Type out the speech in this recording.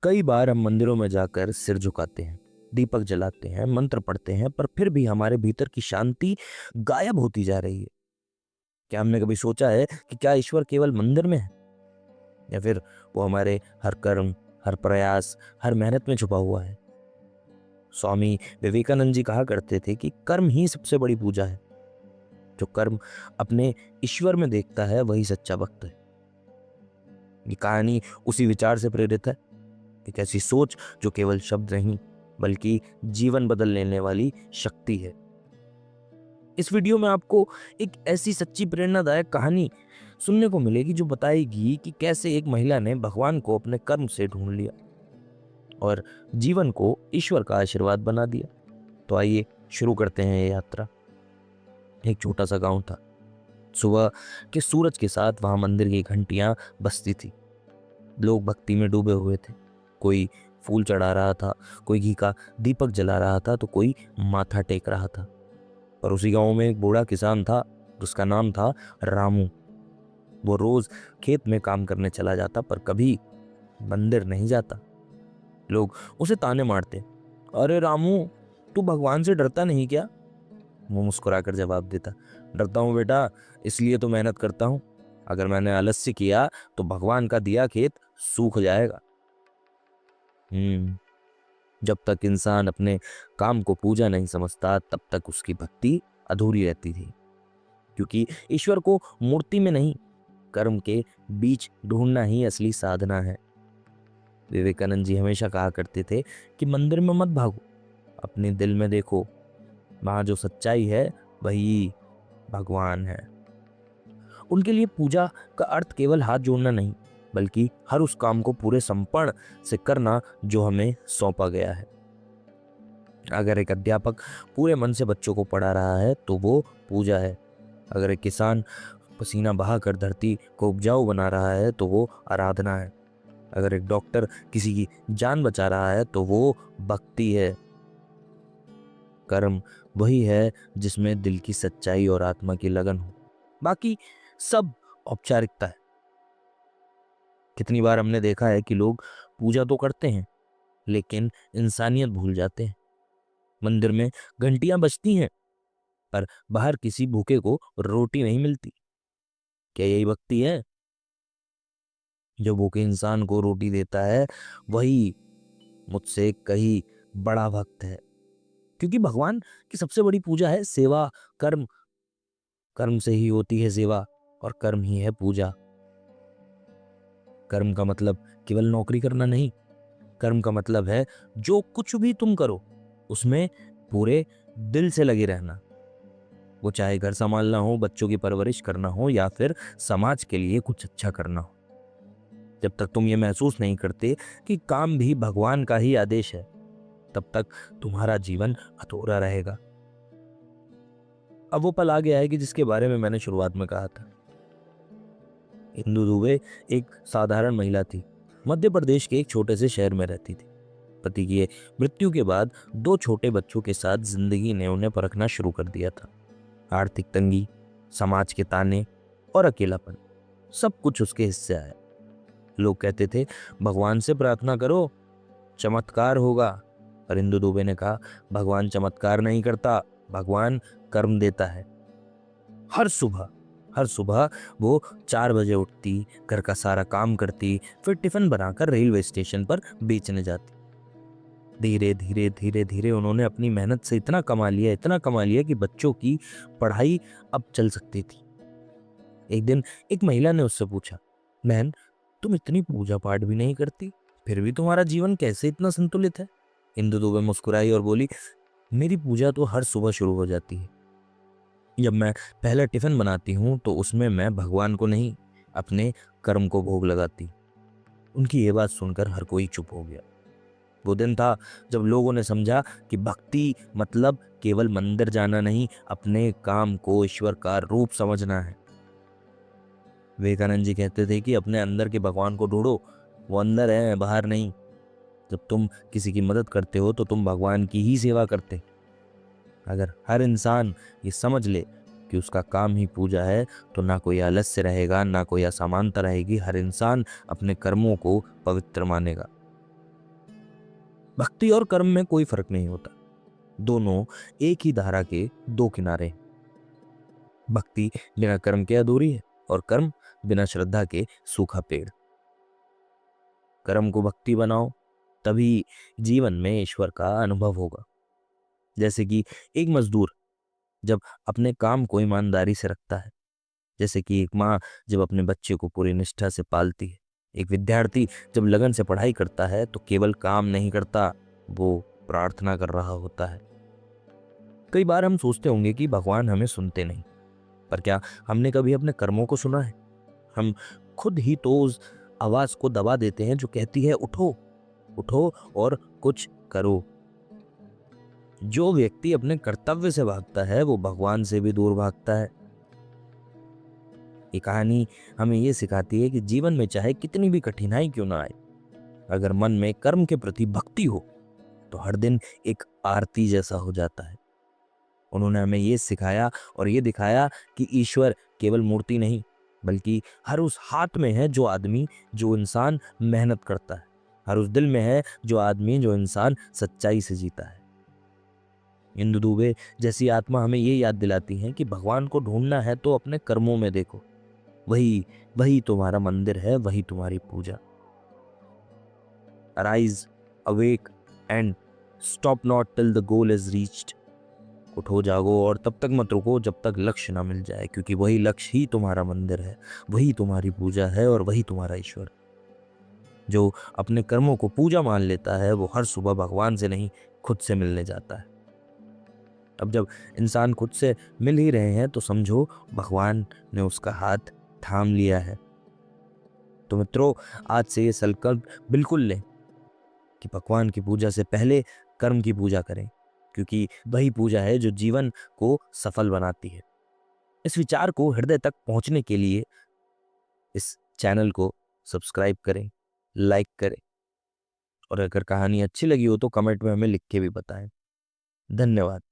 कई बार हम मंदिरों में जाकर सिर झुकाते हैं, दीपक जलाते हैं, मंत्र पढ़ते हैं, पर फिर भी हमारे भीतर की शांति गायब होती जा रही है। क्या हमने कभी सोचा है कि क्या ईश्वर केवल मंदिर में है, या फिर वो हमारे हर कर्म, हर प्रयास, हर मेहनत में छुपा हुआ है? स्वामी विवेकानंद जी कहा करते थे कि कर्म ही सबसे बड़ी पूजा है। जो कर्म अपने ईश्वर में देखता है वही सच्चा भक्त है। ये कहानी उसी विचार से प्रेरित है। एक ऐसी सोच जो केवल शब्द नहीं बल्कि जीवन बदल लेने वाली शक्ति है। इस वीडियो में आपको एक ऐसी सच्ची प्रेरणादायक कहानी सुनने को मिलेगी जो बताएगी कि कैसे एक महिला ने भगवान को अपने कर्म से ढूंढ लिया और जीवन को ईश्वर का आशीर्वाद बना दिया। तो आइए शुरू करते हैं ये यात्रा। एक छोटा सा गांव था। सुबह के सूरज के साथ वहां मंदिर की घंटियां बजती थी। लोग भक्ति में डूबे हुए थे। कोई फूल चढ़ा रहा था, कोई घी का दीपक जला रहा था, तो कोई माथा टेक रहा था। और उसी गांव में एक बूढ़ा किसान था जिसका नाम था रामू। वो रोज खेत में काम करने चला जाता पर कभी मंदिर नहीं जाता। लोग उसे ताने मारते, अरे रामू, तू भगवान से डरता नहीं क्या? वो मुस्कुराकर जवाब देता, डरता हूँ बेटा, इसलिए तो मेहनत करता हूँ। अगर मैंने आलस्य किया तो भगवान का दिया खेत सूख जाएगा। जब तक इंसान अपने काम को पूजा नहीं समझता तब तक उसकी भक्ति अधूरी रहती थी, क्योंकि ईश्वर को मूर्ति में नहीं, कर्म के बीच ढूंढना ही असली साधना है। विवेकानंद जी हमेशा कहा करते थे कि मंदिर में मत भागो, अपने दिल में देखो, वहां जो सच्चाई है वही भगवान है। उनके लिए पूजा का अर्थ केवल हाथ जोड़ना नहीं बल्कि हर उस काम को पूरे समर्पण से करना जो हमें सौंपा गया है। अगर एक अध्यापक पूरे मन से बच्चों को पढ़ा रहा है तो वो पूजा है। अगर एक किसान पसीना बहाकर धरती को उपजाऊ बना रहा है तो वो आराधना है। अगर एक डॉक्टर किसी की जान बचा रहा है तो वो भक्ति है। कर्म वही है जिसमें दिल की सच्चाई और आत्मा की लगन हो, बाकी सब औपचारिकता है। कितनी बार हमने देखा है कि लोग पूजा तो करते हैं लेकिन इंसानियत भूल जाते हैं। मंदिर में घंटियां बजती हैं पर बाहर किसी भूखे को रोटी नहीं मिलती। क्या यही भक्ति है? जो भूखे इंसान को रोटी देता है वही मुझसे कहीं बड़ा भक्त है, क्योंकि भगवान की सबसे बड़ी पूजा है सेवा। कर्म कर्म से ही होती है सेवा और कर्म ही है पूजा। कर्म का मतलब केवल नौकरी करना नहीं, कर्म का मतलब है जो कुछ भी तुम करो उसमें पूरे दिल से लगे रहना। वो चाहे घर संभालना हो, बच्चों की परवरिश करना हो या फिर समाज के लिए कुछ अच्छा करना हो। जब तक तुम ये महसूस नहीं करते कि काम भी भगवान का ही आदेश है, तब तक तुम्हारा जीवन अधूरा रहेगा। अब वो पल आ गया है कि जिसके बारे में मैंने शुरुआत में कहा था। इंदु दुबे एक साधारण महिला थी। मध्य प्रदेश के एक छोटे से शहर में रहती थी। पति की मृत्यु के बाद दो छोटे बच्चों के साथ जिंदगी ने उन्हें परखना शुरू कर दिया था। आर्थिक तंगी, समाज के ताने और अकेलापन, सब कुछ उसके हिस्से आया। लोग कहते थे, भगवान से प्रार्थना करो, चमत्कार होगा। पर इंदु दुबे ने कहा, भगवान चमत्कार नहीं करता, भगवान कर्म देता है। हर सुबह वो 4 बजे उठती, घर का सारा काम करती, फिर टिफिन बनाकर रेलवे स्टेशन पर बेचने जाती। धीरे धीरे धीरे धीरे उन्होंने अपनी मेहनत से इतना कमा लिया कि बच्चों की पढ़ाई अब चल सकती थी। एक दिन एक महिला ने उससे पूछा, बहन, तुम इतनी पूजा पाठ भी नहीं करती, फिर भी तुम्हारा जीवन कैसे इतना संतुलित है? इंदु दुबे मुस्कुराई और बोली, मेरी पूजा तो हर सुबह शुरू हो जाती है। जब मैं पहला टिफिन बनाती हूँ तो उसमें मैं भगवान को नहीं, अपने कर्म को भोग लगाती। उनकी ये बात सुनकर हर कोई चुप हो गया। वो दिन था जब लोगों ने समझा कि भक्ति मतलब केवल मंदिर जाना नहीं, अपने काम को ईश्वर का रूप समझना है। विवेकानंद जी कहते थे कि अपने अंदर के भगवान को ढूंढो, वो अंदर है, बाहर नहीं। जब तुम किसी की मदद करते हो तो तुम भगवान की ही सेवा करते। अगर हर इंसान ये समझ ले कि उसका काम ही पूजा है तो ना कोई आलस्य रहेगा, ना कोई असमानता रहेगी। हर इंसान अपने कर्मों को पवित्र मानेगा। भक्ति और कर्म में कोई फर्क नहीं होता, दोनों एक ही धारा के दो किनारे हैं। भक्ति बिना कर्म के अधूरी है और कर्म बिना श्रद्धा के सूखा पेड़। कर्म को भक्ति बनाओ, तभी जीवन में ईश्वर का अनुभव होगा। जैसे कि एक मजदूर जब अपने काम को ईमानदारी से रखता है, जैसे कि एक माँ जब अपने बच्चे को पूरी निष्ठा से पालती है, एक विद्यार्थी जब लगन से पढ़ाई करता है तो केवल काम नहीं करता, वो प्रार्थना कर रहा होता है। कई बार हम सोचते होंगे कि भगवान हमें सुनते नहीं, पर क्या हमने कभी अपने कर्मों को सुना है? हम खुद ही तो उस आवाज को दबा देते हैं जो कहती है उठो, उठो और कुछ करो। जो व्यक्ति अपने कर्तव्य से भागता है वो भगवान से भी दूर भागता है। ये कहानी हमें ये सिखाती है कि जीवन में चाहे कितनी भी कठिनाई क्यों ना आए, अगर मन में कर्म के प्रति भक्ति हो तो हर दिन एक आरती जैसा हो जाता है। उन्होंने हमें ये सिखाया और ये दिखाया कि ईश्वर केवल मूर्ति नहीं, बल्कि हर उस हाथ में है जो इंसान मेहनत करता है, हर उस दिल में है जो इंसान सच्चाई से जीता है। इंदु दुबे जैसी आत्मा हमें ये याद दिलाती है कि भगवान को ढूंढना है तो अपने कर्मों में देखो, वही वही तुम्हारा मंदिर है, वही तुम्हारी पूजा। Arise, awake and stop not till the goal is reached. उठो जागो और तब तक मत रुको जब तक लक्ष्य ना मिल जाए, क्योंकि वही लक्ष्य ही तुम्हारा मंदिर है, वही तुम्हारी पूजा है और वही तुम्हारा ईश्वर। जो अपने कर्मों को पूजा मान लेता है वो हर सुबह भगवान से नहीं, खुद से मिलने जाता है। अब जब इंसान खुद से मिल ही रहे हैं तो समझो भगवान ने उसका हाथ थाम लिया है। तो मित्रों, आज से ये संकल्प बिल्कुल लें कि भगवान की पूजा से पहले कर्म की पूजा करें, क्योंकि वही पूजा है जो जीवन को सफल बनाती है। इस विचार को हृदय तक पहुंचने के लिए इस चैनल को सब्सक्राइब करें, लाइक करें और अगर कहानी अच्छी लगी हो तो कमेंट में हमें लिख के भी बताएं। धन्यवाद।